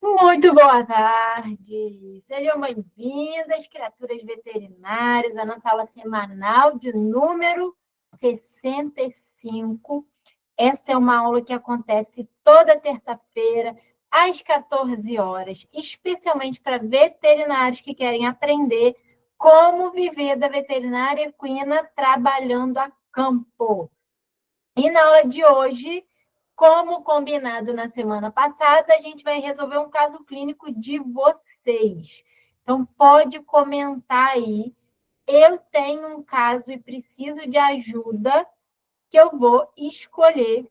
Muito boa tarde! Sejam bem-vindas, criaturas veterinárias, à nossa aula semanal de número 65. Essa é uma aula que acontece toda terça-feira, às 14 horas, especialmente para veterinários que querem aprender como viver da veterinária equina trabalhando a campo. E na aula de hoje, como combinado na semana passada, a gente vai resolver um caso clínico de vocês. Então, pode comentar aí. Eu tenho um caso e preciso de ajuda, que eu vou escolher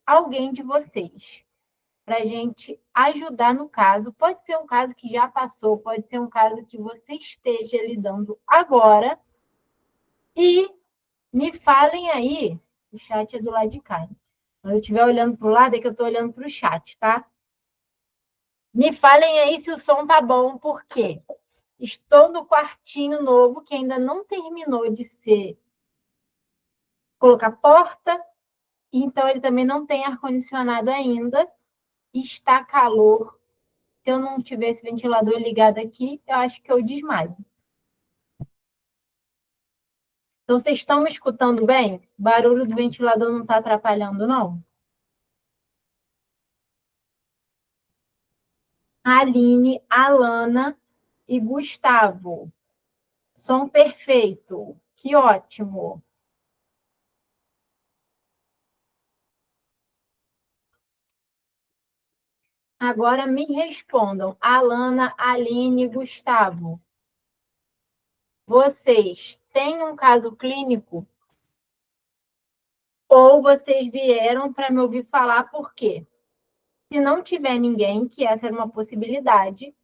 alguém de vocês para a gente ajudar no caso. Pode ser um caso que já passou, pode ser um caso que você esteja lidando agora. E me falem aí, o chat é do lado de cá. Quando eu estiver olhando para o lado, é que eu estou olhando para o chat, tá? Me falem aí se o som tá bom, porque estou no quartinho novo, que ainda não terminou de ser colocar porta, então ele também não tem ar-condicionado ainda, está calor. Se eu não tiver esse ventilador ligado aqui, eu acho que eu desmaio. Então, vocês estão me escutando bem? O barulho do ventilador não está atrapalhando, não? Aline, Alana e Gustavo. Som perfeito. Que ótimo. Agora me respondam. Alana, Aline, Gustavo. Vocês têm um caso clínico? Ou vocês vieram para me ouvir falar por quê? Se não tiver ninguém, que essa era uma possibilidade,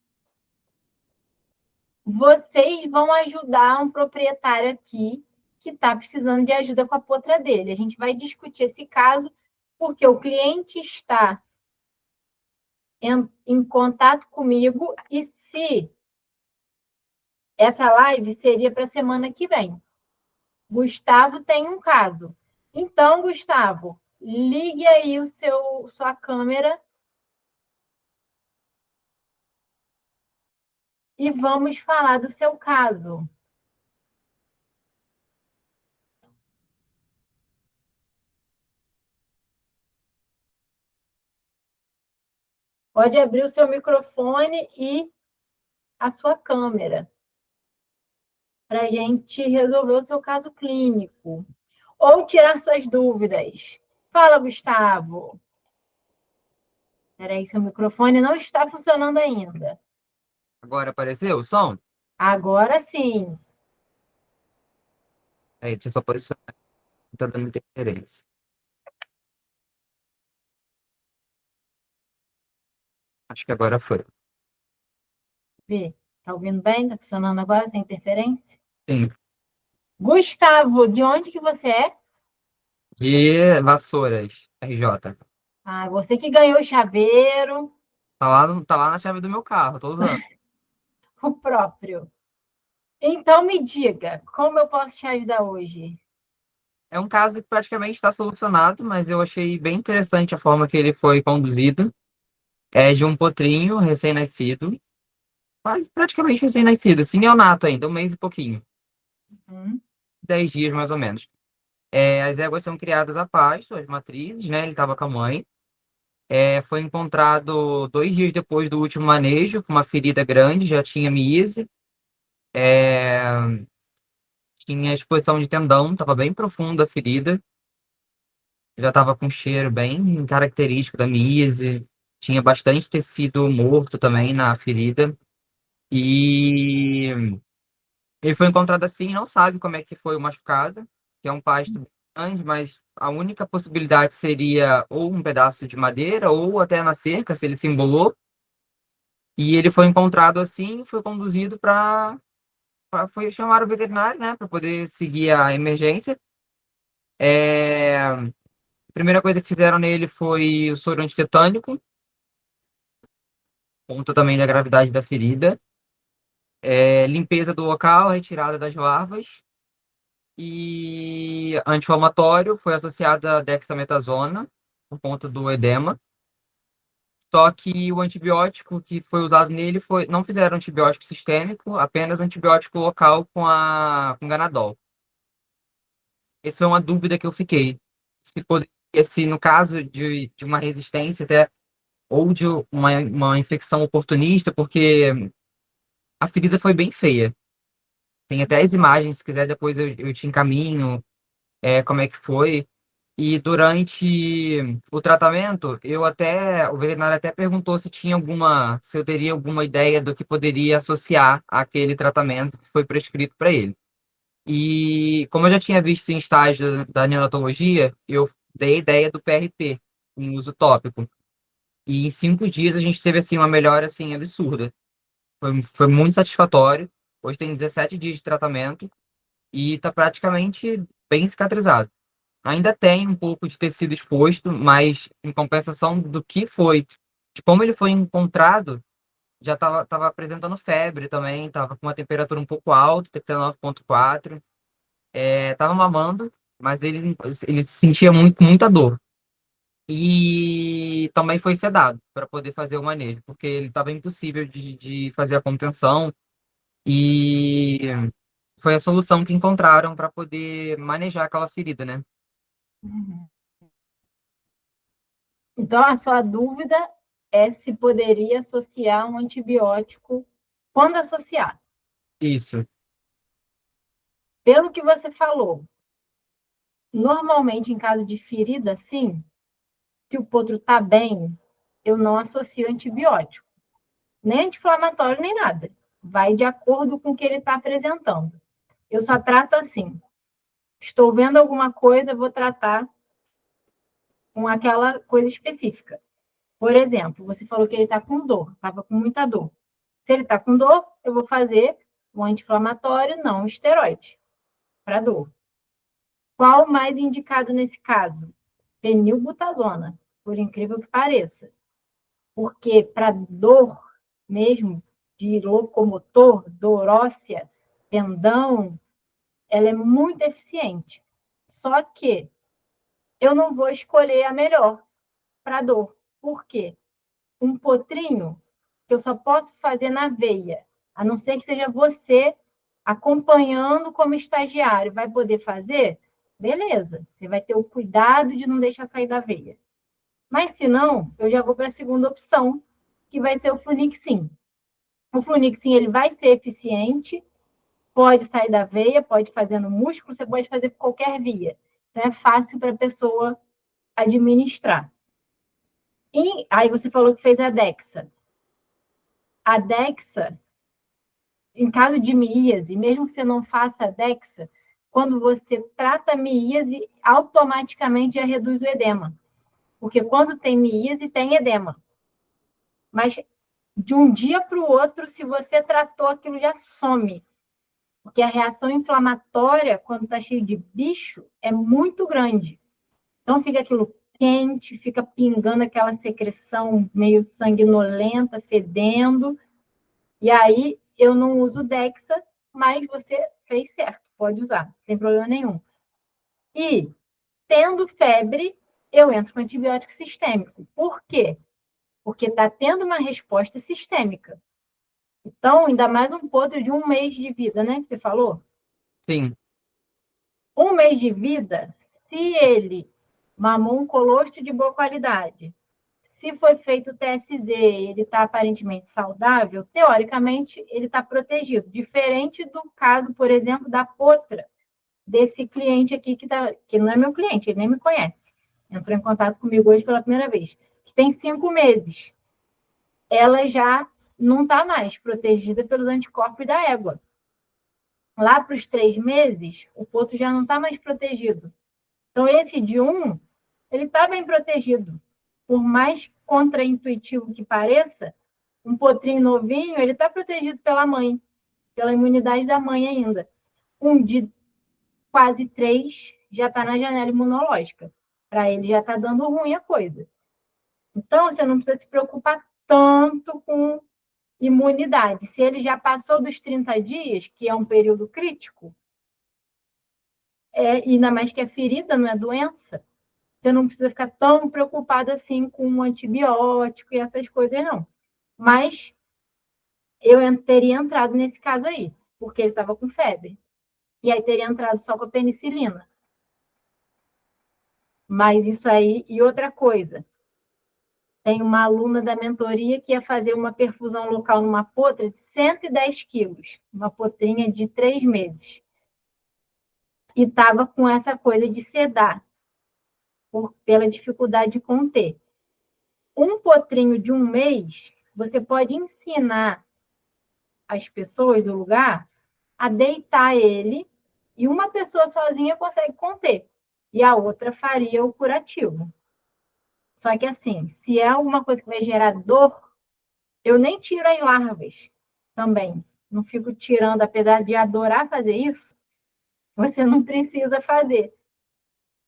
vocês vão ajudar um proprietário aqui que está precisando de ajuda com a potra dele. A gente vai discutir esse caso porque o cliente está em contato comigo e se essa live seria para a semana que vem. Gustavo tem um caso. Então, Gustavo, ligue aí sua câmera e vamos falar do seu caso. Pode abrir o seu microfone e a sua câmera para a gente resolver o seu caso clínico ou tirar suas dúvidas. Fala, Gustavo. Espera aí, seu microfone não está funcionando ainda. Agora apareceu o som? Agora sim. Aí, deixa eu só posicionar. Não tá dando interferência. Acho que agora foi. Vê. Tá ouvindo bem? Tá funcionando agora sem interferência? Sim. Gustavo, de onde que você é? E Vassouras, RJ. Ah, você que ganhou o chaveiro, Tá lá na chave do meu carro, tô usando. o próprio. Então me diga, como eu posso te ajudar hoje? É um caso que praticamente está solucionado, mas eu achei bem interessante a forma que ele foi conduzido. É de um potrinho recém-nascido, quase praticamente recém-nascido, assim, neonato ainda, um mês e pouquinho, Hum, 10 dias mais ou menos. As éguas são criadas a pasto, as matrizes, né? Ele estava com a mãe. Foi encontrado 2 dias depois do último manejo, com uma ferida grande, já tinha miíase, tinha exposição de tendão, estava bem profunda a ferida, já estava com cheiro bem característico da miíase, tinha bastante tecido morto também na ferida, e ele foi encontrado assim, não sabe como é que foi o machucado, que é um pasto grande, mas a única possibilidade seria ou um pedaço de madeira, ou até na cerca, se ele se embolou. E ele foi encontrado assim, foi conduzido foi chamar o veterinário, né, para poder seguir a emergência. A primeira coisa que fizeram nele foi o soro antitetânico, conta também da gravidade da ferida. Limpeza do local, retirada das larvas. E anti-inflamatório foi associada a dexametasona, por conta do edema. Só que o antibiótico que foi usado nele não fizeram antibiótico sistêmico, apenas antibiótico local com Ganadol. Essa foi uma dúvida que eu fiquei. Se poderia, se no caso de uma resistência até, ou de uma infecção oportunista, porque a ferida foi bem feia. Tem até as imagens, se quiser depois eu te encaminho, como é que foi. E durante o tratamento, o veterinário até perguntou se eu teria alguma ideia do que poderia associar àquele tratamento que foi prescrito para ele. E como eu já tinha visto em estágio da neonatologia, eu dei a ideia do PRP em uso tópico. E em 5 dias a gente teve assim uma melhora assim absurda. Foi muito satisfatório. Hoje tem 17 dias de tratamento e está praticamente bem cicatrizado. Ainda tem um pouco de tecido exposto, mas em compensação do que foi, de como ele foi encontrado, já estava apresentando febre também, estava com uma temperatura um pouco alta, 39,4. Estava mamando, mas ele sentia muita dor. E também foi sedado para poder fazer o manejo, porque ele estava impossível de fazer a contenção. E foi a solução que encontraram para poder manejar aquela ferida, né? Uhum. Então, a sua dúvida é se poderia associar um antibiótico quando associar. Isso. Pelo que você falou, normalmente em caso de ferida, sim, se o potro está bem, eu não associo antibiótico, nem anti-inflamatório, nem nada. Vai de acordo com o que ele está apresentando. Eu só trato assim. Estou vendo alguma coisa, vou tratar com aquela coisa específica. Por exemplo, você falou que ele está com dor, estava com muita dor. Se ele está com dor, eu vou fazer um anti-inflamatório, não um esteroide, para dor. Qual o mais indicado nesse caso? Fenilbutazona, por incrível que pareça. Porque para dor mesmo, de locomotor, dor óssea, tendão, ela é muito eficiente. Só que eu não vou escolher a melhor para dor. Por quê? Um potrinho que eu só posso fazer na veia, a não ser que seja você acompanhando como estagiário, vai poder fazer? Beleza, você vai ter o cuidado de não deixar sair da veia. Mas se não, eu já vou para a segunda opção, que vai ser o Flunixin. O Flunixin ele vai ser eficiente, pode sair da veia, pode fazer no músculo, você pode fazer por qualquer via. Então é fácil para a pessoa administrar. E aí você falou que fez a Dexa. A Dexa, em caso de miíase, mesmo que você não faça a Dexa, quando você trata a miíase, automaticamente já reduz o edema. Porque quando tem miíase, tem edema. Mas de um dia para o outro, se você tratou, aquilo já some. Porque a reação inflamatória, quando está cheio de bicho, é muito grande. Então fica aquilo quente, fica pingando aquela secreção meio sanguinolenta, fedendo. E aí eu não uso Dexa, mas você fez certo, pode usar, não tem problema nenhum. E tendo febre, eu entro com antibiótico sistêmico. Por quê? Porque está tendo uma resposta sistêmica. Então, ainda mais um potro de 1 mês de vida, né? Que você falou? Sim. 1 mês de vida, se ele mamou um colostro de boa qualidade, se foi feito o TSZ, ele está aparentemente saudável, teoricamente ele está protegido. Diferente do caso, por exemplo, da potra, desse cliente aqui que não é meu cliente, ele nem me conhece. Entrou em contato comigo hoje pela primeira vez. Que tem 5 meses. Ela já não está mais protegida pelos anticorpos da égua. Lá para os 3 meses, o potro já não está mais protegido. Então, esse de 1, ele está bem protegido. Por mais contraintuitivo que pareça, um potrinho novinho, ele está protegido pela mãe, pela imunidade da mãe ainda. Um de quase 3 já está na janela imunológica. Para ele já está dando ruim a coisa. Então, você não precisa se preocupar tanto com imunidade. Se ele já passou dos 30 dias, que é um período crítico, ainda mais que é ferida, não é doença, você não precisa ficar tão preocupado assim com um antibiótico e essas coisas, não. Mas eu teria entrado nesse caso aí, porque ele estava com febre. E aí teria entrado só com a penicilina. Mas isso aí, e outra coisa, tem uma aluna da mentoria que ia fazer uma perfusão local numa potra de 110 quilos, uma potrinha de 3 meses. E estava com essa coisa de sedar, pela dificuldade de conter. Um potrinho de 1 mês, você pode ensinar as pessoas do lugar a deitar ele e uma pessoa sozinha consegue conter e a outra faria o curativo. Só que assim, se é alguma coisa que vai gerar dor, eu nem tiro as larvas também. Não fico tirando, apesar de adorar fazer isso, você não precisa fazer.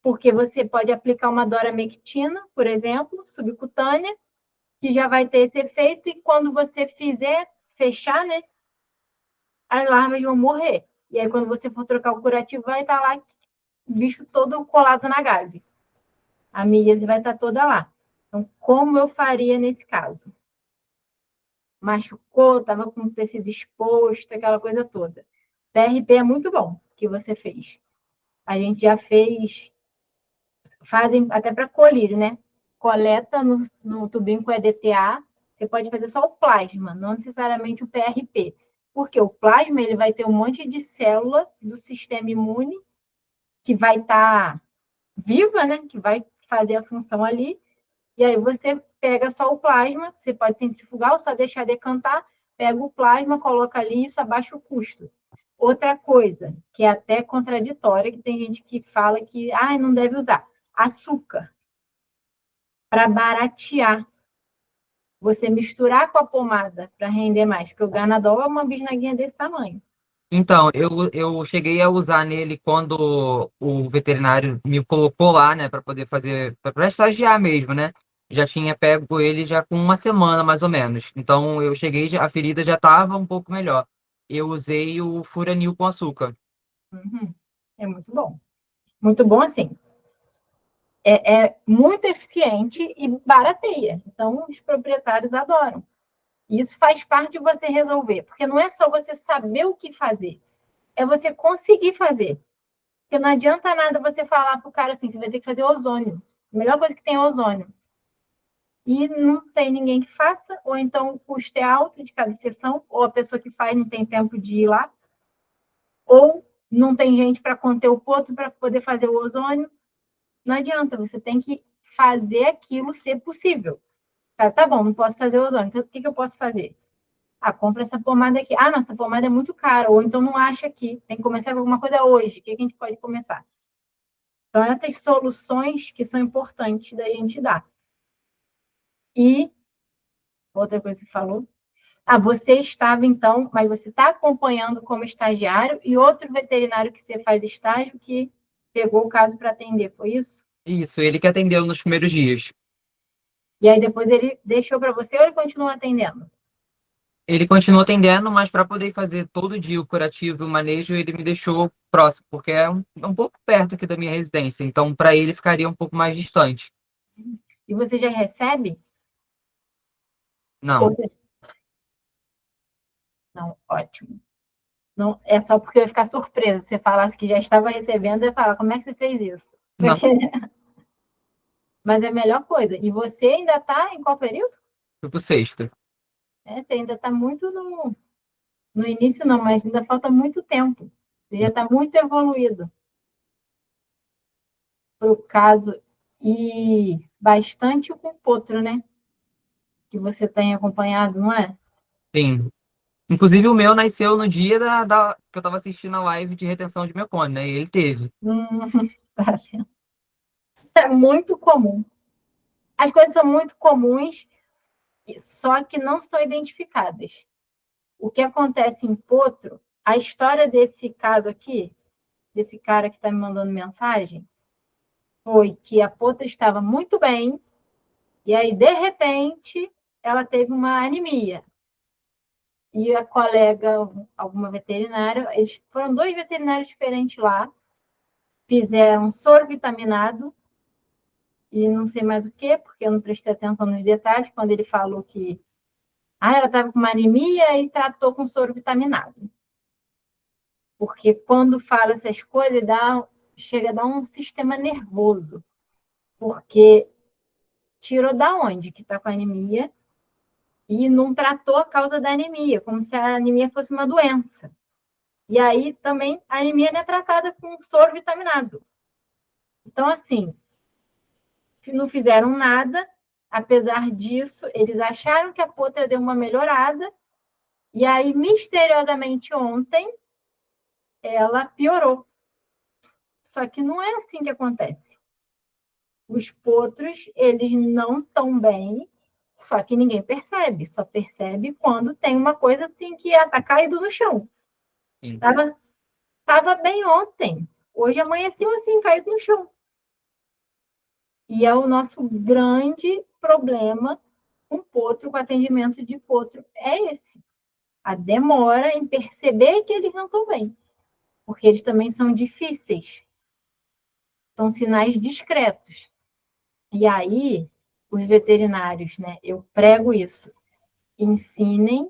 Porque você pode aplicar uma doramectina, por exemplo, subcutânea, que já vai ter esse efeito, e quando você fizer, fechar, né, as larvas vão morrer. E aí, quando você for trocar o curativo, vai estar lá o bicho todo colado na gaze. A míase vai estar toda lá. Então, como eu faria nesse caso? Machucou, estava com o tecido exposto, aquela coisa toda. PRP é muito bom que você fez. A gente já fez, fazem até para colírio, né? Coleta no tubinho com EDTA, você pode fazer só o plasma, não necessariamente o PRP. Porque o plasma ele vai ter um monte de célula do sistema imune que vai estar viva, né? Que vai fazer a função ali. E aí você pega só o plasma, você pode centrifugar ou só deixar decantar, pega o plasma, coloca ali, isso abaixa o custo. Outra coisa, que é até contraditória, que tem gente que fala que não deve usar, açúcar, para baratear. Você misturar com a pomada para render mais, porque o Ganadol é uma bisnaguinha desse tamanho. Então, eu cheguei a usar nele quando o veterinário me colocou lá, né, para poder fazer, para estagiar mesmo, né? Já tinha pego ele já com uma semana, mais ou menos. Então, eu cheguei, a ferida já estava um pouco melhor. Eu usei o Furanil com açúcar. Uhum. É muito bom. Muito bom, assim. É muito eficiente e barateia. Então, os proprietários adoram. Isso faz parte de você resolver, porque não é só você saber o que fazer, é você conseguir fazer. Porque não adianta nada você falar para o cara assim, você vai ter que fazer ozônio. A melhor coisa que tem é ozônio. E não tem ninguém que faça, ou então o custo é alto de cada sessão, ou a pessoa que faz não tem tempo de ir lá, ou não tem gente para conter o potro para poder fazer o ozônio. Não adianta, você tem que fazer aquilo ser possível. Cara, tá bom, não posso fazer o ozônio, então o que eu posso fazer? Compra essa pomada aqui. Nossa, pomada é muito cara. Ou então não acha aqui. Tem que começar com alguma coisa hoje. O que a gente pode começar? Então, essas soluções que são importantes da gente dar. E outra coisa que você falou. Você estava, então, mas você está acompanhando como estagiário e outro veterinário que você faz estágio que pegou o caso para atender, foi isso? Isso, ele que atendeu nos primeiros dias. E aí depois ele deixou para você ou ele continua atendendo? Ele continuou atendendo, mas para poder fazer todo dia o curativo e o manejo, ele me deixou próximo, porque é um pouco perto aqui da minha residência. Então, para ele ficaria um pouco mais distante. E você já recebe? Ou Não, você... Não, ótimo. Não, é só porque eu ia ficar surpresa. Se você falasse que já estava recebendo, eu ia falar, como é que você fez isso? não, Porque... Mas é a melhor coisa. E você ainda está em qual período? fui pro sexto. Você ainda está muito no início, não, mas ainda falta muito tempo. Você já está muito evoluído para o caso. E bastante com o potro, né? Que você tem acompanhado, não é? Sim. Inclusive, o meu nasceu no dia que eu tava assistindo a live de retenção de mecônio, né? E ele teve. Tá vendo? É muito comum. As coisas são muito comuns, só que não são identificadas. O que acontece em potro, a história desse caso aqui, desse cara que está me mandando mensagem, foi que a potra estava muito bem, e aí, de repente, ela teve uma anemia. E a colega, alguma veterinária, eles foram 2 veterinários diferentes lá, fizeram soro vitaminado e não sei mais o que, porque eu não prestei atenção nos detalhes, quando ele falou que ela estava com uma anemia e tratou com soro vitaminado. Porque quando fala essas coisas, chega a dar um sistema nervoso. Porque tirou da onde que está com anemia e não tratou a causa da anemia, como se a anemia fosse uma doença. E aí também a anemia não é tratada com soro vitaminado. Então, assim, não fizeram nada, apesar disso, eles acharam que a Potra deu uma melhorada, e aí, misteriosamente, ontem, ela piorou. Só que não é assim que acontece. Os potros, eles não estão bem, só que ninguém percebe. Só percebe quando tem uma coisa assim que está caído no chão. Tava bem ontem. Hoje amanheceu assim, caído no chão. E é o nosso grande problema com potro, com atendimento de potro, é esse. A demora em perceber que eles não estão bem. Porque eles também são difíceis. São sinais discretos. E aí, os veterinários, né? Eu prego isso. Ensinem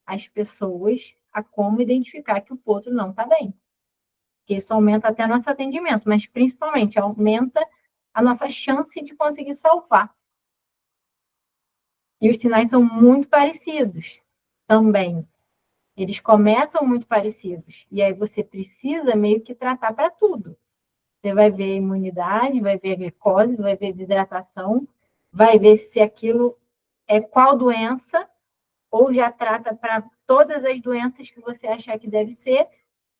as pessoas a como identificar que o potro não está bem. Porque isso aumenta até nosso atendimento, mas principalmente aumenta a nossa chance de conseguir salvar. E os sinais são muito parecidos também. Eles começam muito parecidos. E aí você precisa meio que tratar para tudo. Você vai ver a imunidade, vai ver a glicose, vai ver a desidratação, vai ver se aquilo é qual doença, ou já trata para todas as doenças que você achar que deve ser,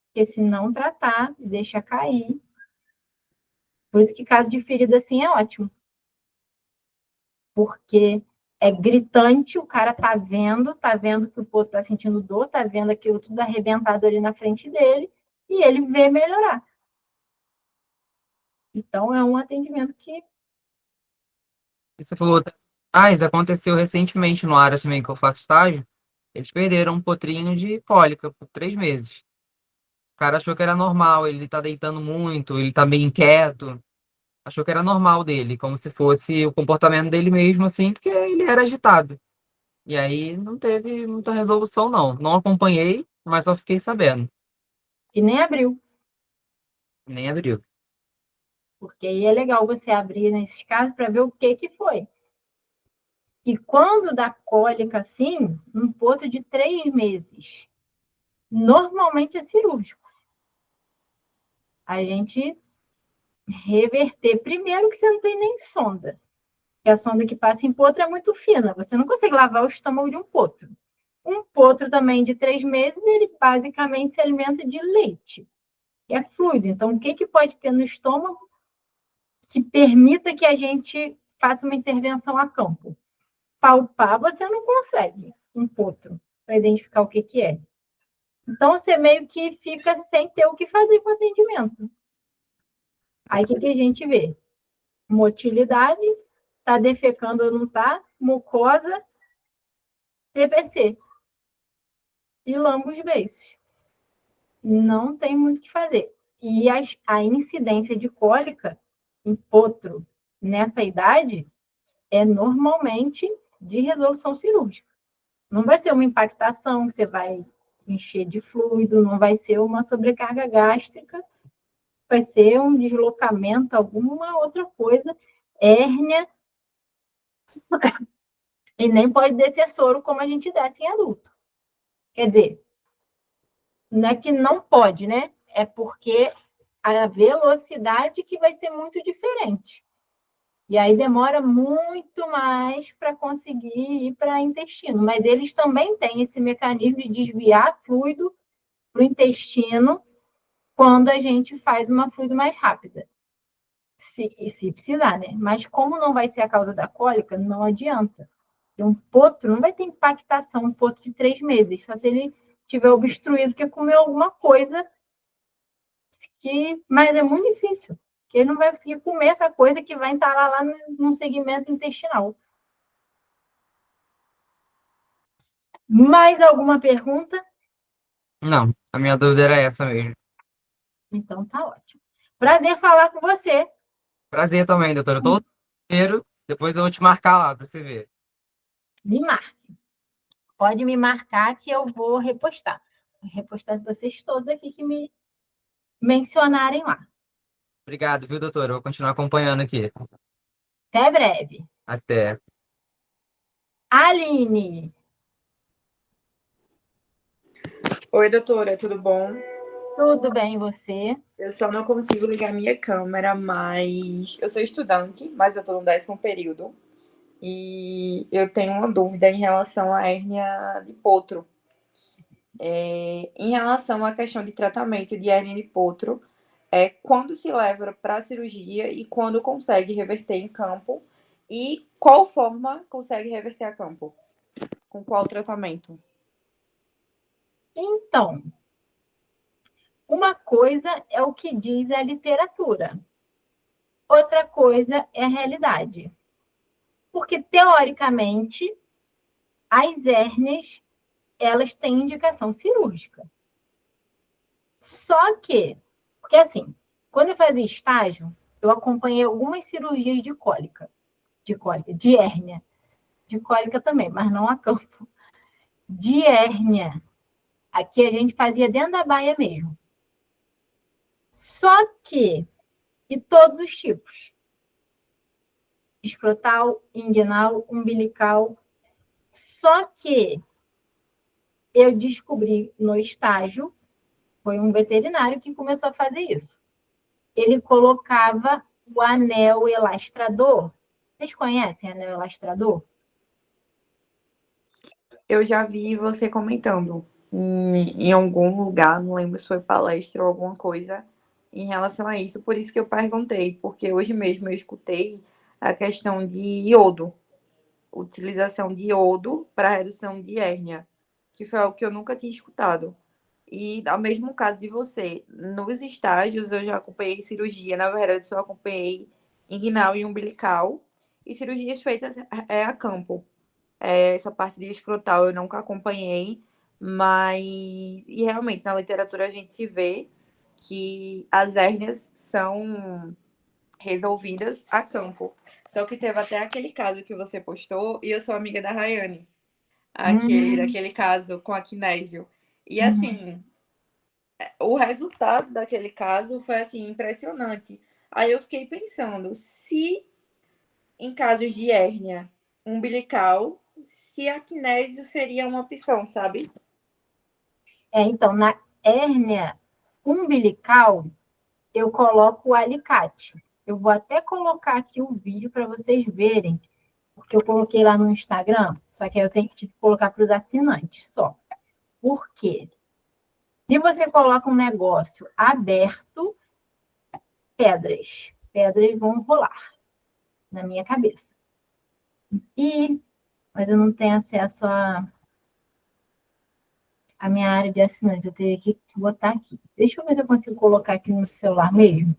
porque se não tratar, deixa cair. Por isso que caso de ferida assim é ótimo. Porque é gritante, o cara tá vendo que o potro tá sentindo dor, tá vendo aquilo tudo arrebentado ali na frente dele, e ele vê melhorar. Então, é um atendimento que... Você falou, isso aconteceu recentemente no Aras também, que eu faço estágio. Eles perderam um potrinho de cólica por 3 meses. O cara achou que era normal, ele tá deitando muito, ele tá meio inquieto. Achou que era normal dele, como se fosse o comportamento dele mesmo, assim, porque ele era agitado. E aí não teve muita resolução, não. Não acompanhei, mas só fiquei sabendo. E nem abriu. Nem abriu. Porque aí é legal você abrir nesses casos para ver o que foi. E quando dá cólica assim, um potro de 3 meses, normalmente é cirúrgico. A gente reverter. Primeiro que você não tem nem sonda. Porque a sonda que passa em potro é muito fina. Você não consegue lavar o estômago de um potro. Um potro também de 3 meses, ele basicamente se alimenta de leite. E é fluido. Então, o que pode ter no estômago que permita que a gente faça uma intervenção a campo? Palpar, você não consegue um potro para identificar o que é. Então, você meio que fica sem ter o que fazer com o atendimento. Aí, o que a gente vê? Motilidade, está defecando ou não está, mucosa, TBC e lamba os beiços. Não tem muito o que fazer. E a incidência de cólica em potro nessa idade é normalmente de resolução cirúrgica. Não vai ser uma impactação que você vai encher de fluido, não vai ser uma sobrecarga gástrica, vai ser um deslocamento, alguma outra coisa, hérnia, e nem pode descer soro como a gente desce em adulto. Quer dizer, não é que não pode, né? É porque a velocidade que vai ser muito diferente. E aí demora muito mais para conseguir ir para o intestino. Mas eles também têm esse mecanismo de desviar fluido para o intestino quando a gente faz uma fluido mais rápida. Se precisar, né? Mas como não vai ser a causa da cólica, não adianta. Um potro não vai ter impactação, um potro de 3 meses, só se ele tiver obstruído, que comeu alguma coisa mas é muito difícil, que ele não vai conseguir comer essa coisa que vai entalar lá no segmento intestinal. Mais alguma pergunta? Não, a minha dúvida era essa mesmo. Então tá ótimo. Prazer falar com você. Prazer também, doutora. Primeiro, depois eu vou te marcar lá para você ver. Me marque. Pode me marcar que eu vou repostar. Vou repostar vocês todos aqui que me mencionarem lá. Obrigado, viu, doutor? Eu vou continuar acompanhando aqui. Até breve. Até. Aline, Oi, doutora, tudo bom? tudo bem você? Eu só não consigo ligar minha câmera, mas eu sou estudante, mas eu tô no 10º período e eu tenho uma dúvida em relação à hérnia de Potro. Em relação à questão de tratamento de hérnia de Potro, quando se leva para a cirurgia e quando consegue reverter em campo e qual forma consegue reverter a campo? Com qual tratamento? Então, uma coisa é o que diz a literatura, outra coisa é a realidade. Porque, teoricamente, as hérnias, elas têm indicação cirúrgica. Só que, porque assim, quando eu fazia estágio, eu acompanhei algumas cirurgias de hérnia, de cólica também, mas não a campo. De hérnia, aqui a gente fazia dentro da baia mesmo. Só que, e todos os tipos, escrotal, inguinal, umbilical, só que eu descobri no estágio, foi um veterinário que começou a fazer isso. Ele colocava o anel elastrador. Vocês conhecem anel elastrador? Eu já vi você comentando em algum lugar, não lembro se foi palestra ou alguma coisa, em relação a isso. Por isso que eu perguntei, porque hoje mesmo eu escutei a questão de iodo, utilização de iodo para redução de hérnia, que foi algo que eu nunca tinha escutado. E, ao mesmo caso de você, nos estágios eu já acompanhei cirurgia, na verdade, só acompanhei inguinal e umbilical, e cirurgias feitas a campo. Essa parte de escrotal eu nunca acompanhei, mas e realmente na literatura a gente se vê que as hérnias são resolvidas a campo. Só que teve até aquele caso que você postou, e eu sou amiga da Rayane, daquele caso com a Kinésio. E assim, o resultado daquele caso foi assim impressionante. Aí eu fiquei pensando, se em casos de hérnia umbilical, se a kinésio seria uma opção, sabe? Então, na hérnia umbilical, eu coloco o alicate. Eu vou até colocar aqui o vídeo para vocês verem, porque eu coloquei lá no Instagram, só que aí eu tenho que colocar para os assinantes só. Por quê? Se você coloca um negócio aberto, pedras vão rolar na minha cabeça. Mas eu não tenho acesso à minha área de assinante, eu teria que botar aqui. Deixa eu ver se eu consigo colocar aqui no celular mesmo.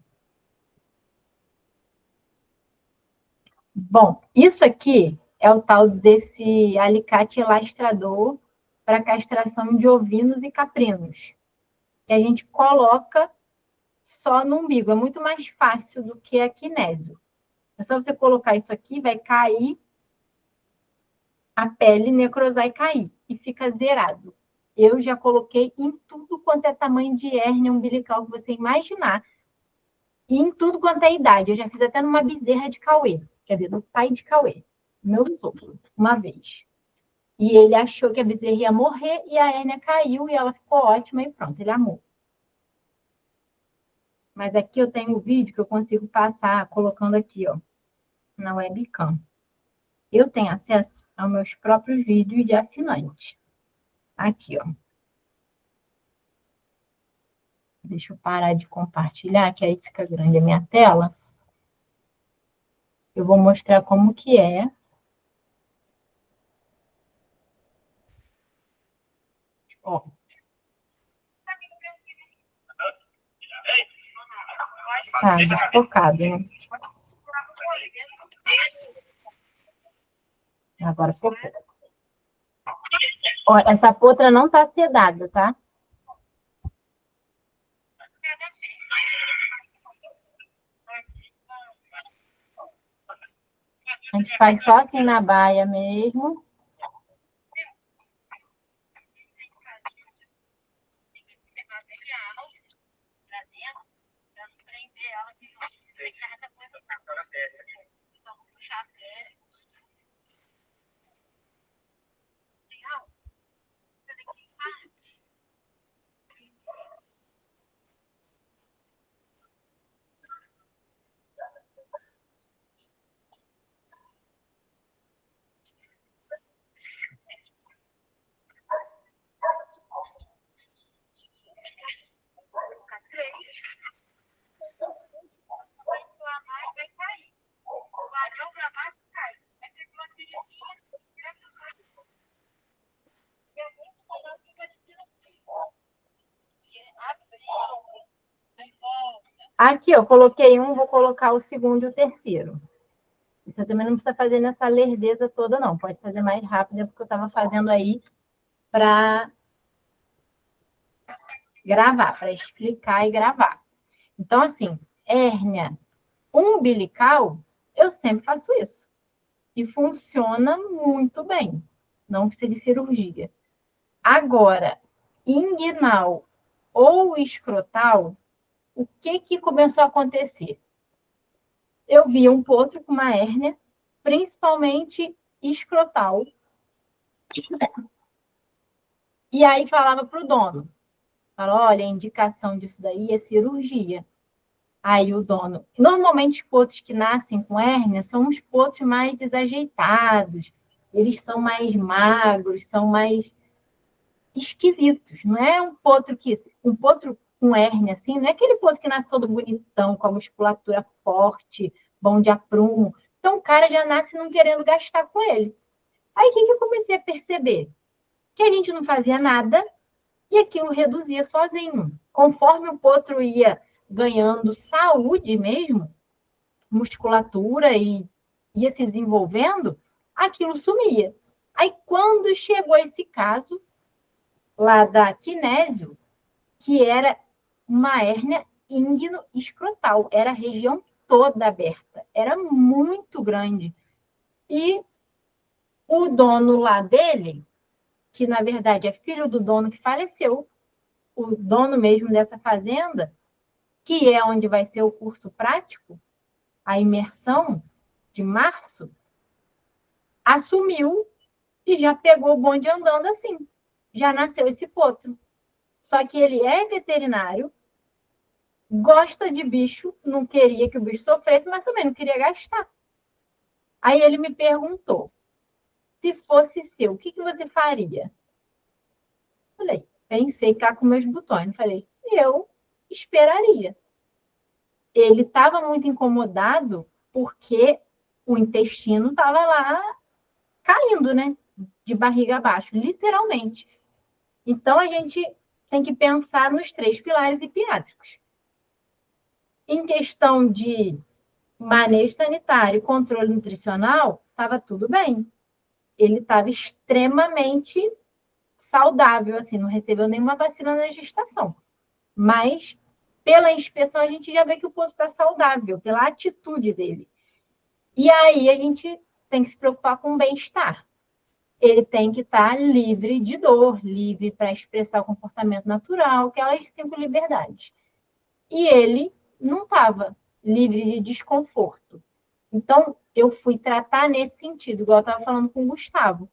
Bom, isso aqui é o tal desse alicate elastrador para castração de ovinos e caprinos, que a gente coloca só no umbigo. É muito mais fácil do que a kinésio. É só você colocar isso aqui, vai cair a pele, necrosar e cair. E fica zerado. Eu já coloquei em tudo quanto é tamanho de hérnia umbilical que você imaginar. E em tudo quanto é idade. Eu já fiz até numa bezerra de Cauê. Quer dizer, no pai de Cauê. Meu sogro, uma vez. E ele achou que a bezerra ia morrer e a hérnia caiu e ela ficou ótima e pronto, ele amou. Mas aqui eu tenho um vídeo que eu consigo passar colocando aqui, ó, na webcam. Eu tenho acesso aos meus próprios vídeos de assinante. Aqui, ó. Deixa eu parar de compartilhar, que aí fica grande a minha tela. Eu vou mostrar como que é. Ó. Tá, focado, né? Agora focou. Ó, essa potra não tá sedada, tá? A gente faz só assim na baia mesmo. Aqui, eu coloquei um, vou colocar o segundo e o terceiro. Você também não precisa fazer nessa lerdeza toda, não. Pode fazer mais rápido, porque eu estava fazendo aí para gravar, para explicar e gravar. Então, assim, hérnia umbilical, eu sempre faço isso. E funciona muito bem. Não precisa de cirurgia. Agora, inguinal ou escrotal, o que começou a acontecer? Eu vi um potro com uma hérnia, principalmente escrotal. E aí falava para o dono, falava, olha, a indicação disso daí é cirurgia. Aí o dono... Normalmente os potros que nascem com hérnia são os potros mais desajeitados, eles são mais magros, são mais esquisitos. Não é um potro que... Um potro com hérnia, assim, não é aquele potro que nasce todo bonitão, com a musculatura forte, bom de aprumo. Então o cara já nasce não querendo gastar com ele. Aí o que eu comecei a perceber? Que a gente não fazia nada e aquilo reduzia sozinho. Conforme o potro ia ganhando saúde mesmo, musculatura e ia se desenvolvendo, aquilo sumia. Aí, quando chegou esse caso lá da Kinésio, que era uma hérnia íngino-escrotal, era a região toda aberta, era muito grande. E o dono lá dele, que na verdade é filho do dono que faleceu, o dono mesmo dessa fazenda, que é onde vai ser o curso prático, a imersão de março, assumiu e já pegou o bonde andando assim. Já nasceu esse potro. Só que ele é veterinário, gosta de bicho, não queria que o bicho sofresse, mas também não queria gastar. Aí ele me perguntou, se fosse seu, o que você faria? Falei, pensei cá com meus botões. Falei, eu esperaria. Ele estava muito incomodado porque o intestino estava lá caindo, né? De barriga abaixo, literalmente. Então, a gente tem que pensar nos 3 pilares hipiátricos. Em questão de manejo sanitário e controle nutricional, estava tudo bem. Ele estava extremamente saudável, assim, não recebeu nenhuma vacina na gestação. Mas, pela inspeção, a gente já vê que o poço está saudável, pela atitude dele. E aí, a gente tem que se preocupar com o bem-estar. Ele tem que estar livre de dor, livre para expressar o comportamento natural, aquelas 5 liberdades. E ele não estava livre de desconforto. Então, eu fui tratar nesse sentido, igual eu estava falando com o Gustavo.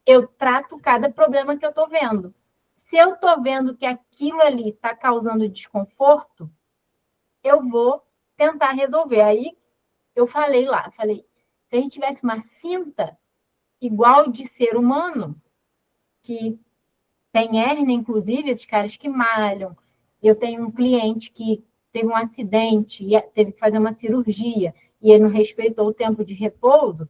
Eu trato cada problema que eu estou vendo. Se eu estou vendo que aquilo ali está causando desconforto, eu vou tentar resolver. Aí, eu falei lá, se a gente tivesse uma cinta igual de ser humano, que tem hérnia, inclusive, esses caras que malham. Eu tenho um cliente que teve um acidente e teve que fazer uma cirurgia e ele não respeitou o tempo de repouso,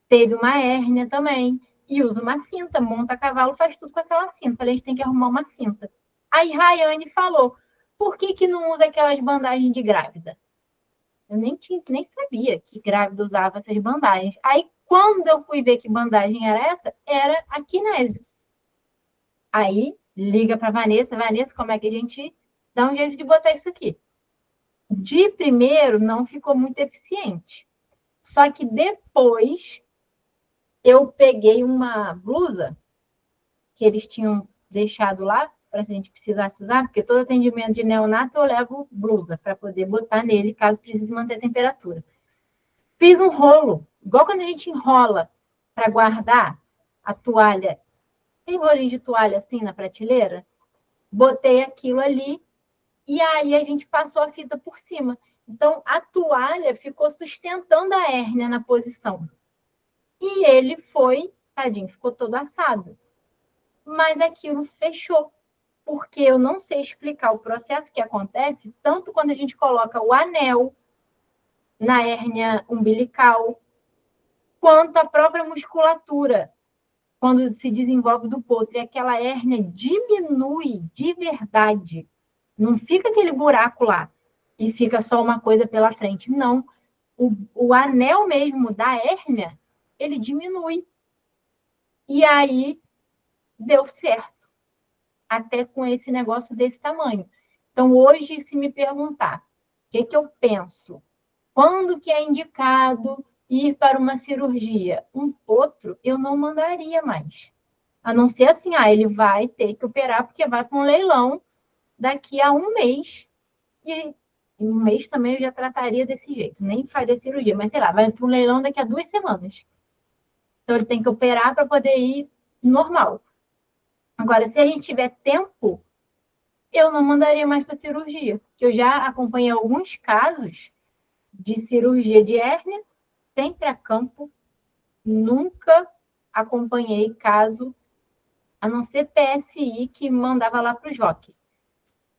teve uma hérnia também. E usa uma cinta, monta a cavalo, faz tudo com aquela cinta. Falei, a gente tem que arrumar uma cinta. Aí Rayane falou, por que não usa aquelas bandagens de grávida? Eu nem sabia que grávida usava essas bandagens. Aí, quando eu fui ver que bandagem era essa, era a Kinésio. Aí, liga para Vanessa, Vanessa, como é que a gente dá um jeito de botar isso aqui? De primeiro, não ficou muito eficiente. Só que depois eu peguei uma blusa que eles tinham deixado lá para se a gente precisasse usar, porque todo atendimento de neonato eu levo blusa para poder botar nele caso precise manter a temperatura. Fiz um rolo, igual quando a gente enrola para guardar a toalha, tem rolinho de toalha assim na prateleira? Botei aquilo ali e aí a gente passou a fita por cima. Então a toalha ficou sustentando a hérnia na posição. E ele foi, tadinho, ficou todo assado. Mas aquilo fechou, porque eu não sei explicar o processo que acontece, tanto quando a gente coloca o anel na hérnia umbilical, quanto a própria musculatura, quando se desenvolve do potro, e aquela hérnia diminui de verdade. Não fica aquele buraco lá e fica só uma coisa pela frente. Não. O anel mesmo da hérnia, ele diminui. E aí deu certo. Até com esse negócio desse tamanho. Então, hoje, se me perguntar o que eu penso, quando que é indicado ir para uma cirurgia? Um potro, eu não mandaria mais. A não ser assim, ele vai ter que operar porque vai para um leilão daqui a um mês. E em um mês também eu já trataria desse jeito, nem faria cirurgia, mas sei lá, vai para um leilão daqui a 2 semanas. Então ele tem que operar para poder ir normal. Agora, se a gente tiver tempo, eu não mandaria mais para cirurgia. Eu já acompanhei alguns casos de cirurgia de hérnia, sempre a campo, nunca acompanhei caso, a não ser PSI, que mandava lá para o Jockey.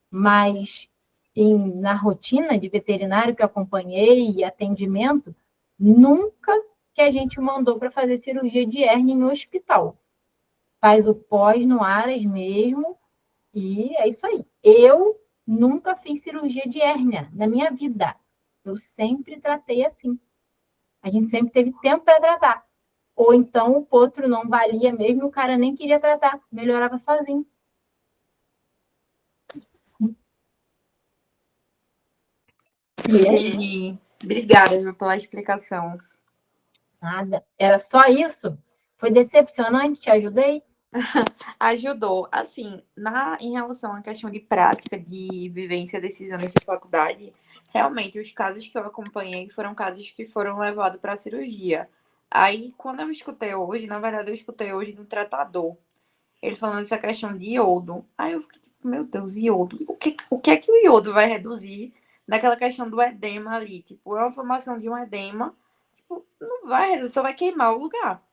Mas na rotina de veterinário que eu acompanhei e atendimento, nunca que a gente mandou para fazer cirurgia de hérnia em hospital. Faz o pós no Aras mesmo, e é isso aí. Eu nunca fiz cirurgia de hérnia na minha vida. Eu sempre tratei assim. A gente sempre teve tempo para tratar. Ou então o potro não valia mesmo, o cara nem queria tratar, melhorava sozinho. Entendi. Obrigada, viu, pela explicação. Nada. Era só isso? Foi decepcionante? Te ajudei? Ajudou. Assim, em relação à questão de prática, de vivência desses anos de faculdade, realmente os casos que eu acompanhei foram casos que foram levados para cirurgia. Aí, quando eu escutei hoje, na verdade, eu escutei hoje no tratador, ele falando essa questão de iodo. Aí eu fiquei tipo, meu Deus, iodo. O que é que o iodo vai reduzir naquela questão do edema ali? Tipo, é uma formação de um edema, tipo, não vai reduzir, só vai queimar o lugar.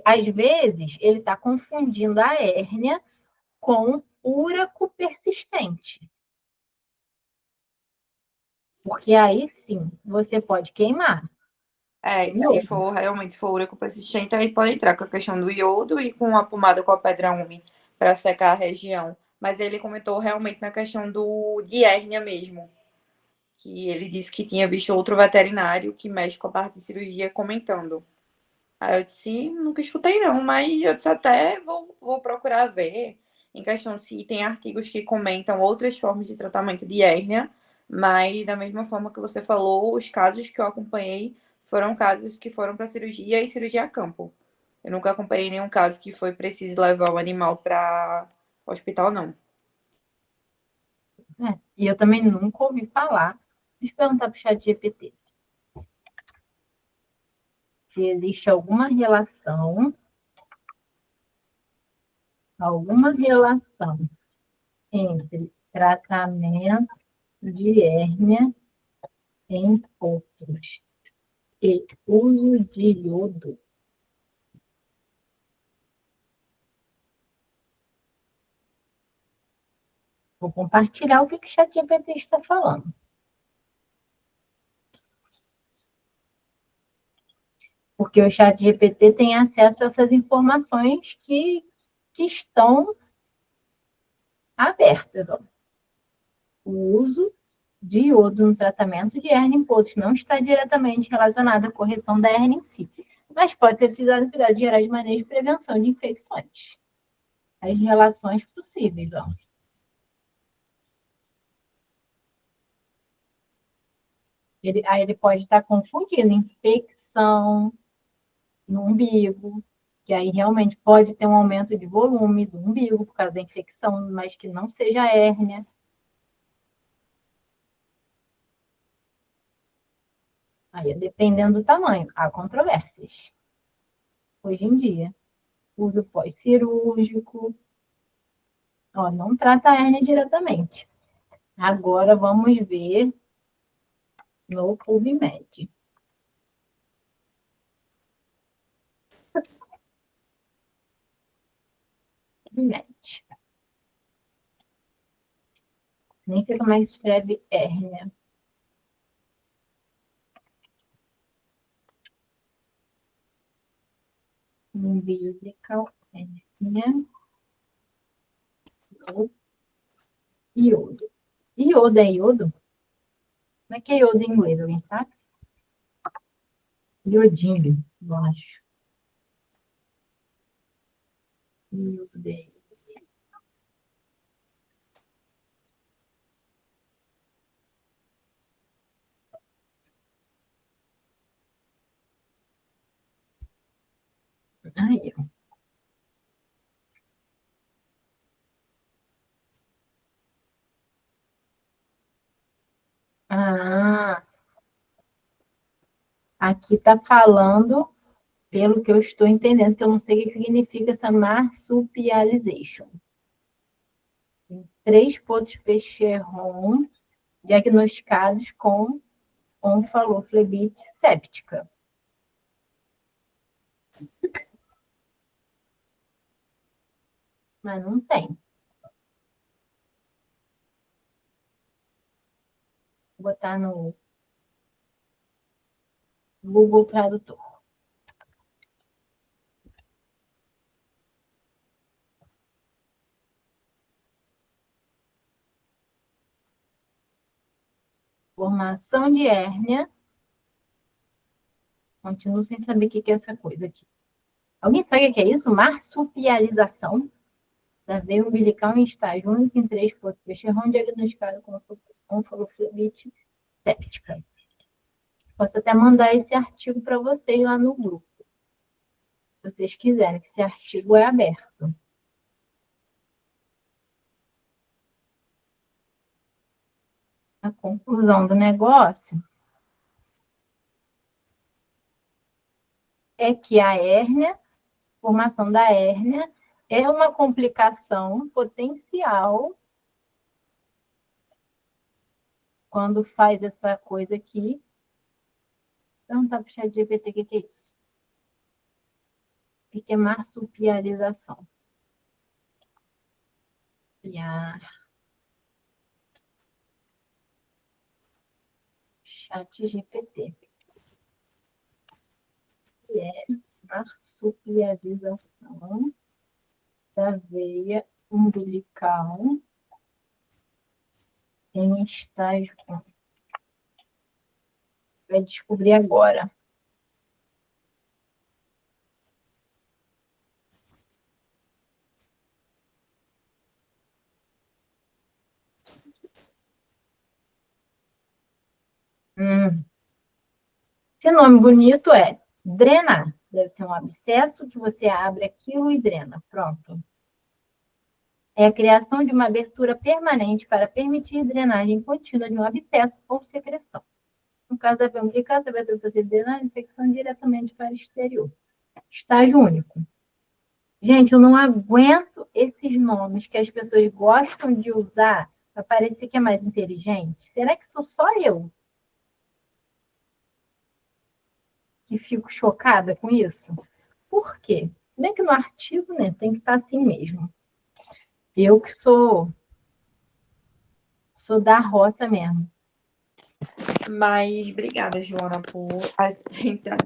Às vezes, ele está confundindo a hérnia com úraco persistente. Porque aí sim, você pode queimar. Se for realmente se for úrico persistente, aí pode entrar com a questão do iodo e com a pomada com a pedra úmida para secar a região. Mas ele comentou realmente na questão de hérnia mesmo. Que ele disse que tinha visto outro veterinário que mexe com a parte de cirurgia comentando. Aí eu disse, nunca escutei não, mas eu disse até vou procurar ver em questão de se tem artigos que comentam outras formas de tratamento de hérnia, mas da mesma forma que você falou, os casos que eu acompanhei foram casos que foram para cirurgia e cirurgia a campo. Eu nunca acompanhei nenhum caso que foi preciso levar o animal para hospital, não. E eu também nunca ouvi falar. Deixa eu perguntar para o chat GPT. Se existe alguma relação entre tratamento de hérnia em potros e uso de iodo. Vou compartilhar o que o ChatGPT está falando. Porque o ChatGPT tem acesso a essas informações que estão abertas. Ó. O uso de iodo no tratamento de hérnia em potros não está diretamente relacionado à correção da hérnia em si, mas pode ser utilizado em cuidados gerais de manejo e prevenção de infecções. As relações possíveis, ó. Aí ele pode estar confundindo infecção no umbigo, que aí realmente pode ter um aumento de volume do umbigo por causa da infecção, mas que não seja hérnia. Aí, dependendo do tamanho, há controvérsias. Hoje em dia, uso pós-cirúrgico, ó, não trata a hérnia diretamente. Agora vamos ver no PubMed. PubMed. Nem sei como é que se escreve hérnia. Umbilical hérnia. Iodo. Iodo é iodo? Como é que é iodo em inglês? Alguém sabe? Iodine, eu acho. Iodo. Aí, ó. Ah, aqui está falando, pelo que eu estou entendendo, que eu não sei o que significa essa marsupialization. Tem 3 pontos Pecheron diagnosticados com onfaloflebite séptica. Mas não tem. Vou botar no Google Tradutor. Formação de hérnia. Continuo sem saber o que é essa coisa aqui. Alguém sabe o que é isso? Marsupialização da veia umbilical em estágio único em 3 pontos Pecheron diagnosticado com onfaloflebite séptica. Posso até mandar esse artigo para vocês lá no grupo. Se vocês quiserem, que esse artigo é aberto. A conclusão do negócio é que a hérnia, formação da hérnia, é uma complicação potencial quando faz essa coisa aqui. Então, tá para o chat GPT, o que é isso? O que é marsupialização? Chat GPT. Que é marsupialização da veia umbilical em estágio 1. Vai descobrir agora. Esse nome bonito é drenar. Deve ser um abscesso que você abre aquilo e drena. Pronto. É a criação de uma abertura permanente para permitir drenagem contínua de um abscesso ou secreção. No caso da veia umbilical, essa abertura pode drenar a infecção diretamente para o exterior. Estágio único. Gente, eu não aguento esses nomes que as pessoas gostam de usar para parecer que é mais inteligente. Será que sou só eu que fico chocada com isso? Por quê? Bem que no artigo, né, tem que estar assim mesmo. Eu que sou da roça mesmo. Mas obrigada, Joana, por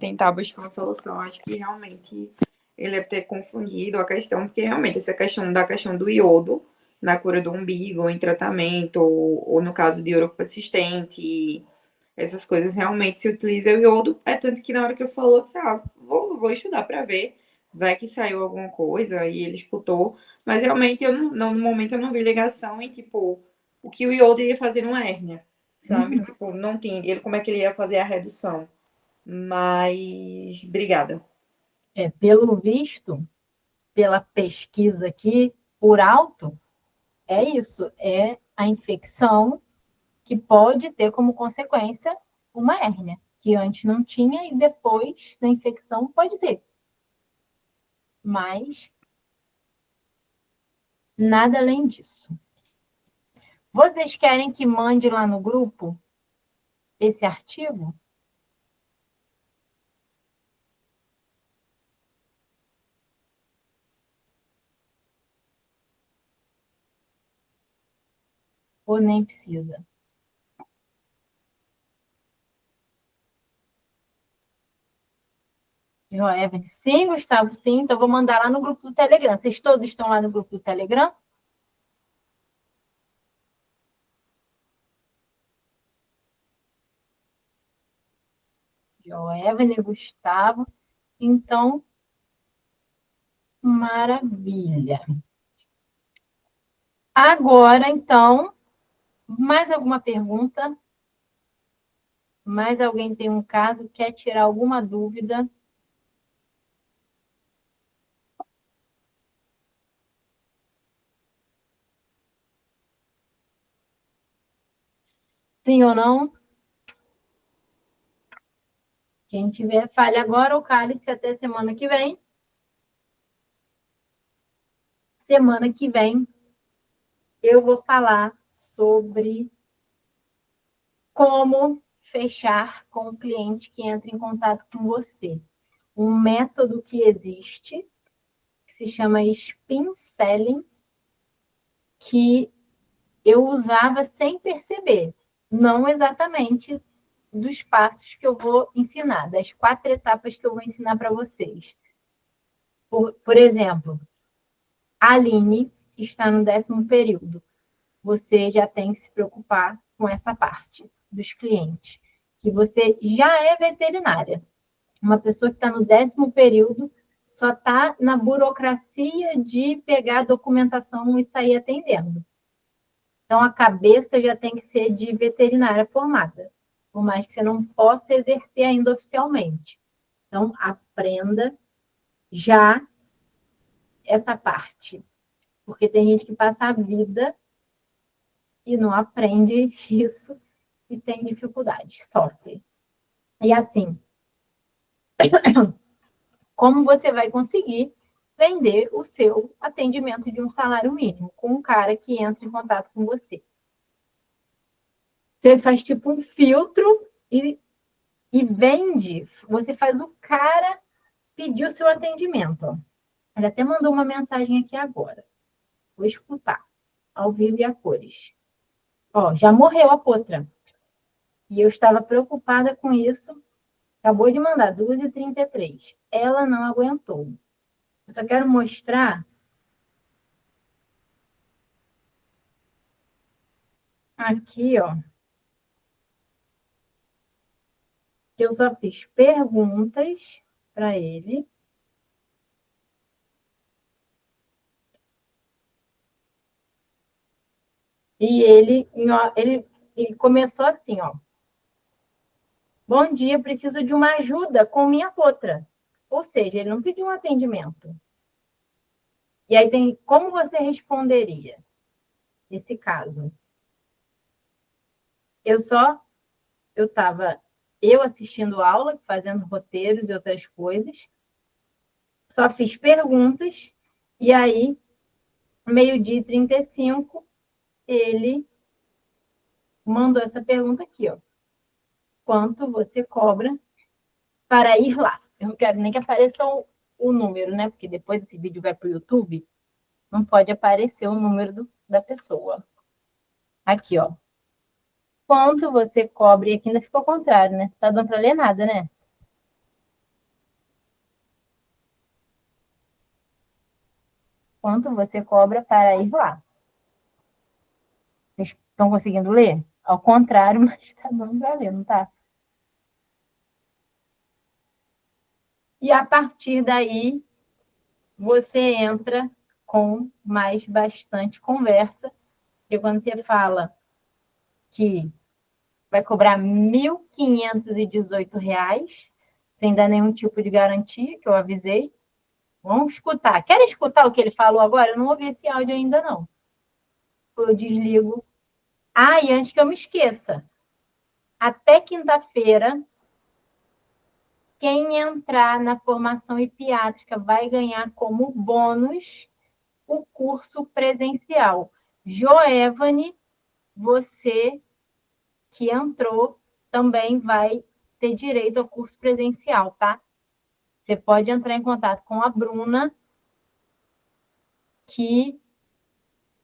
tentar buscar uma solução. Acho que realmente ele deve ter confundido a questão, porque realmente essa questão do iodo na cura do umbigo, em tratamento, ou no caso de ouro persistente, essas coisas realmente se utiliza o iodo. É tanto que na hora que eu falou, eu disse, vou estudar para ver, vai que saiu alguma coisa e ele escutou. Mas realmente no momento eu não vi ligação em tipo o que o iodo ia fazer numa hérnia. sabe? Tipo, não tem ele, como é que ele ia fazer a redução. Mas, obrigada. Pelo visto, pela pesquisa aqui, por alto, é isso, é a infecção que pode ter como consequência uma hérnia, que antes não tinha e depois da infecção pode ter. Mas nada além disso. Vocês querem que mande lá no grupo esse artigo? Ou nem precisa? Evelyn, sim, Gustavo, sim. Então, vou mandar lá no grupo do Telegram. Vocês todos estão lá no grupo do Telegram? Evelyn, Gustavo. Então, maravilha. Agora, então, mais alguma pergunta? Mais alguém tem um caso, quer tirar alguma dúvida? Sim ou não? Quem tiver, fale agora ou cale-se até semana que vem. Semana que vem, eu vou falar sobre como fechar com o cliente que entra em contato com você. Um método que existe, que se chama Spin Selling, que eu usava sem perceber. Não exatamente dos passos que eu vou ensinar, das 4 etapas que eu vou ensinar para vocês. Por exemplo, a Aline, que está no 10º período, você já tem que se preocupar com essa parte dos clientes, que você já é veterinária. Uma pessoa que está no 10º período só está na burocracia de pegar a documentação e sair atendendo. Então, a cabeça já tem que ser de veterinária formada, por mais que você não possa exercer ainda oficialmente. Então, aprenda já essa parte, porque tem gente que passa a vida e não aprende isso e tem dificuldade, sofre. E assim, como você vai conseguir vender o seu atendimento de um salário mínimo com um cara que entra em contato com você? Você faz tipo um filtro e vende. Você faz o cara pedir o seu atendimento. Ele até mandou uma mensagem aqui agora. Vou escutar, ao vivo e a cores. Ó, já morreu a potra. E eu estava preocupada com isso. Acabou de mandar 2h33. Ela não aguentou. Eu só quero mostrar aqui, ó, que eu só fiz perguntas para ele. E ele começou assim, ó. Bom dia, preciso de uma ajuda com minha potra. Ou seja, ele não pediu um atendimento. E aí tem como você responderia nesse caso? Eu estava assistindo aula, fazendo roteiros e outras coisas. Só fiz perguntas e aí 12h35 ele mandou essa pergunta aqui, ó. Quanto você cobra para ir lá? Eu não quero nem que apareça o número, né? Porque depois esse vídeo vai para o YouTube, não pode aparecer o número da pessoa. Aqui, ó. Quanto você cobra? E aqui ainda ficou ao contrário, né? Tá dando para ler nada, né? Quanto você cobra para ir lá? Vocês estão conseguindo ler? Ao contrário, mas está dando para ler, não tá? E a partir daí, você entra com mais bastante conversa. Porque quando você fala que vai cobrar R$ 1.518, sem dar nenhum tipo de garantia, que eu avisei. Vamos escutar. Querem escutar o que ele falou agora? Eu não ouvi esse áudio ainda, não. Eu desligo. Ah, e antes que eu me esqueça, até quinta-feira, quem entrar na formação hipiátrica vai ganhar como bônus o curso presencial. Joevane, você que entrou também vai ter direito ao curso presencial, tá? Você pode entrar em contato com a Bruna, que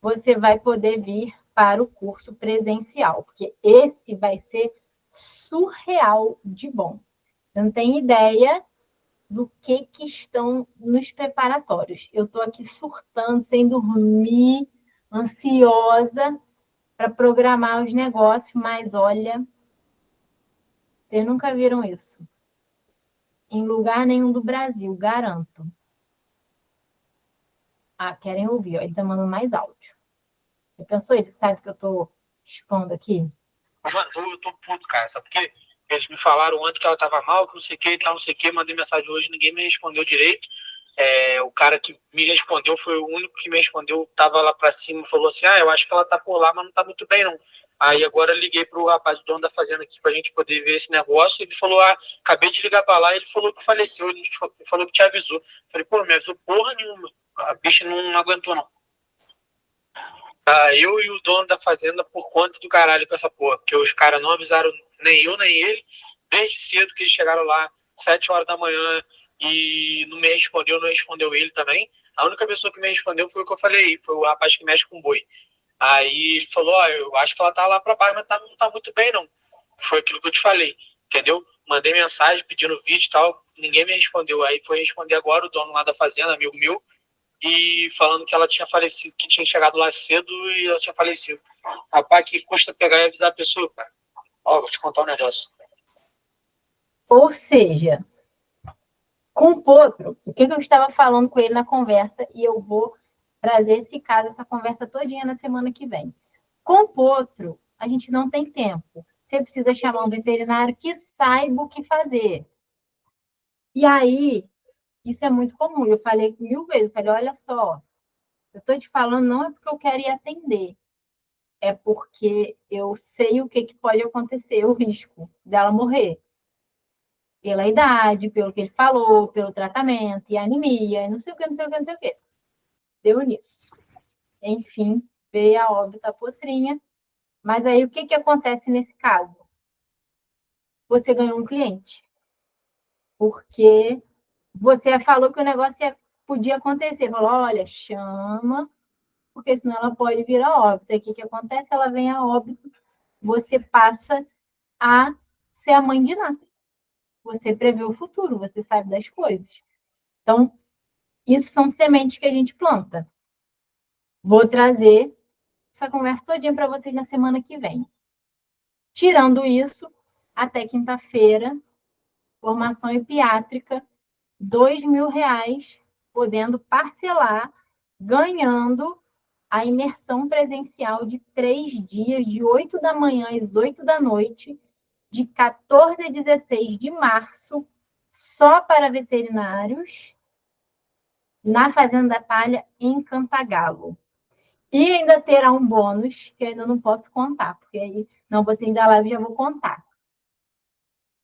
você vai poder vir para o curso presencial, porque esse vai ser surreal de bom. Eu não tenho ideia do que estão nos preparatórios. Eu estou aqui surtando, sem dormir, ansiosa para programar os negócios, mas olha, vocês nunca viram isso. Em lugar nenhum do Brasil, garanto. Ah, querem ouvir, ó, ele está mandando mais áudio. Você pensou isso? Sabe que eu estou expondo aqui? Mano, eu tô puto, cara, sabe por quê? Eles me falaram ontem que ela tava mal, que não sei o que, tal, não sei o que, mandei mensagem hoje, ninguém me respondeu direito. O cara que me respondeu foi o único que me respondeu, tava lá pra cima, falou assim, eu acho que ela tá por lá, mas não tá muito bem, não. Aí agora eu liguei pro rapaz, o dono da fazenda aqui, pra gente poder ver esse negócio, ele falou, acabei de ligar pra lá, ele falou que faleceu, ele falou que te avisou. Falei, pô, não me avisou porra nenhuma, a bicha não aguentou, não. Eu e o dono da fazenda por conta do caralho com essa porra, porque os caras não avisaram nem eu, nem ele, desde cedo que eles chegaram lá, 7 horas da manhã, e não me respondeu, não respondeu ele também. A única pessoa que me respondeu foi o que eu falei, foi o rapaz que mexe com boi. Aí ele falou, eu acho que ela tá lá pra baixo, mas não tá muito bem, não. Foi aquilo que eu te falei, entendeu? Mandei mensagem pedindo vídeo e tal, ninguém me respondeu. Aí foi responder agora o dono lá da fazenda, amigo meu, e falando que ela tinha falecido, que tinha chegado lá cedo e ela tinha falecido. Rapaz, que custa pegar e avisar a pessoa, cara. Ó, vou te contar um negócio. Ou seja, com o Potro, o que eu estava falando com ele na conversa, e eu vou trazer esse caso, essa conversa todinha na semana que vem. Com o Potro, a gente não tem tempo. Você precisa chamar um veterinário que saiba o que fazer. E aí, isso é muito comum. Eu falei 1000 vezes, eu falei, olha só, eu estou te falando não é porque eu quero ir atender, é porque eu sei o que pode acontecer, o risco dela morrer. Pela idade, pelo que ele falou, pelo tratamento, e anemia, e não sei o que, não sei o que, não sei o que. Deu nisso. Enfim, veio a óbito a potrinha. Mas aí, o que acontece nesse caso? Você ganhou um cliente. Porque você falou que o negócio podia acontecer. Falou, olha, chama, porque senão ela pode vir a óbito. Aí, o que acontece? Ela vem a óbito, você passa a ser a mãe de nada. Você prevê o futuro, você sabe das coisas. Então, isso são sementes que a gente planta. Vou trazer essa conversa todinha para vocês na semana que vem. Tirando isso, até quinta-feira, formação hipiátrica, R$ 2.000, podendo parcelar, ganhando a imersão presencial de 3 dias, de 8 da manhã às 8 da noite, de 14 a 16 de março, só para veterinários, na Fazenda da Palha, em Cantagalo. E ainda terá um bônus, que eu ainda não posso contar, porque aí, não, vocês da live já vou contar.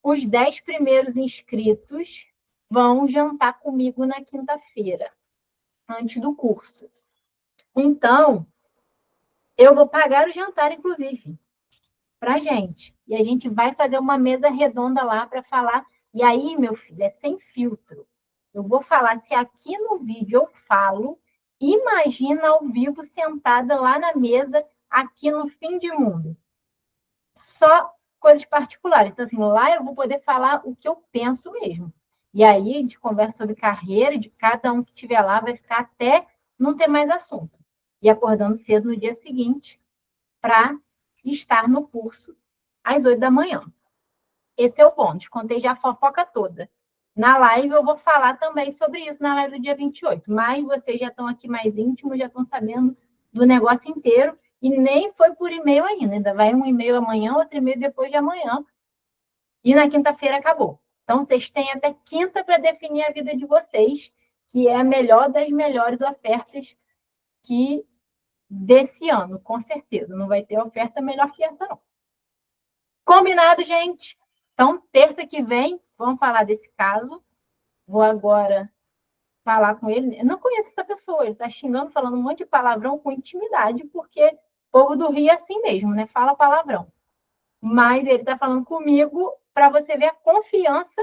Os 10 primeiros inscritos vão jantar comigo na quinta-feira, antes do curso. Então, eu vou pagar o jantar, inclusive, para a gente. E a gente vai fazer uma mesa redonda lá para falar. E aí, meu filho, é sem filtro. Eu vou falar, se aqui no vídeo eu falo, imagina ao vivo, sentada lá na mesa, aqui no fim de mundo. Só coisas particulares. Então, assim, lá eu vou poder falar o que eu penso mesmo. E aí, a gente conversa sobre carreira de cada um que estiver lá, vai ficar até não ter mais assunto. E acordando cedo no dia seguinte, para estar no curso às 8 da manhã. Esse é o bônus. Contei já a fofoca toda. Na live eu vou falar também sobre isso na live do dia 28. Mas vocês já estão aqui mais íntimos, já estão sabendo do negócio inteiro. E nem foi por e-mail ainda vai um e-mail amanhã, outro e-mail depois de amanhã. E na quinta-feira acabou. Então, vocês têm até quinta para definir a vida de vocês, que é a melhor das melhores ofertas que desse ano, com certeza. Não vai ter oferta melhor que essa, não. Combinado, gente? Então, terça que vem, vamos falar desse caso. Vou agora falar com ele. Eu não conheço essa pessoa, ele está xingando, falando um monte de palavrão com intimidade, porque o povo do Rio é assim mesmo, né? Fala palavrão. Mas ele está falando comigo para você ver a confiança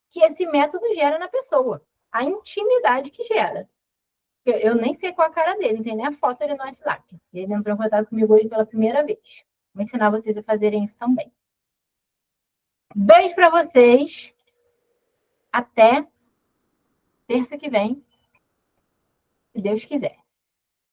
que esse método gera na pessoa. A intimidade que gera. Eu nem sei qual a cara dele, não tem nem a foto dele no WhatsApp. Ele entrou em contato comigo hoje pela primeira vez. Vou ensinar vocês a fazerem isso também. Beijo para vocês. Até terça que vem, se Deus quiser.